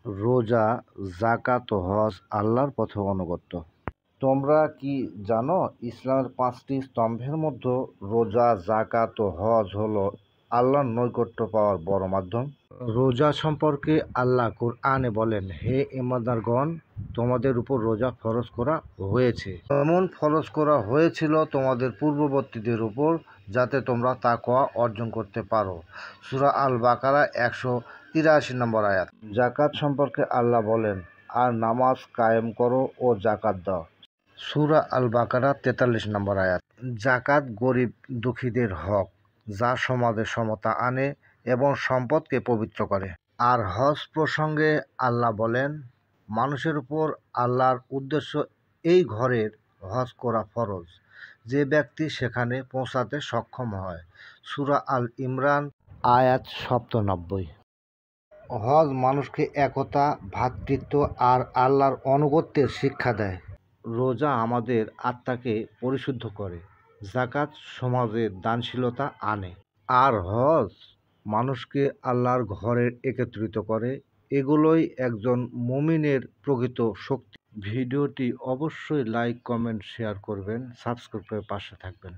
রোজা, যাকাত ও হজ আল্লাহর পথে অনুগত্য। তোমরা কি জানো, ইসলামের 5টি স্তম্ভের মধ্যে রোজা, যাকাত ও হজ হলো আল্লাহর নৈকট্য পাওয়ার বড় মাধ্যম। রোজা সম্পর্কে আল্লাহ কুরআনে বলেন, হে ঈমানদারগণ, তোমাদের উপর রোজা ফরজ করা হয়েছে। এমন ফরজ করা হয়েছিল তোমাদের পূর্ববর্তীদের উপর, যাতে তোমরা তাকওয়া অর্জন করতে পারো। সূরা আল বাকারা 183 নম্বর আয়াত। যাকাত সম্পর্কে আল্লাহ বলেন, আর নামাজ কায়েম করো ও যাকাত দাও। সূরা আল বাকারা 43 নম্বর আয়াত। যাকাত গরিব দুঃখীদের হক, যা সমাজে সমতা আনে এবং সম্পদকে পবিত্র করে। আর হজ প্রসঙ্গে আল্লাহ বলেন, মানুষের উপর আল্লাহর উদ্দেশ্য এই ঘরের হজ করা ফরজ, যে ব্যক্তি সেখানে পৌঁছাতে সক্ষম হয়। সূরা আল ইমরান আয়াত 97। হজ মানুষকে একতা, ভ্রাতৃত্ব আর আল্লাহর আনুগত্যের শিক্ষা দেয়। রোজা আমাদের আত্মাকে পরিশুদ্ধ করে। যাকাত সমাজে দানশীলতা আনে। আর হজ মানুষকে আল্লাহর ঘরে একত্রিত করে। এগুলোই একজন মুমিনের প্রকৃত শক্তি। ভিডিওটি অবশ্যই লাইক, কমেন্ট, শেয়ার করবেন, সাবস্ক্রাইব করে পাশে থাকবেন।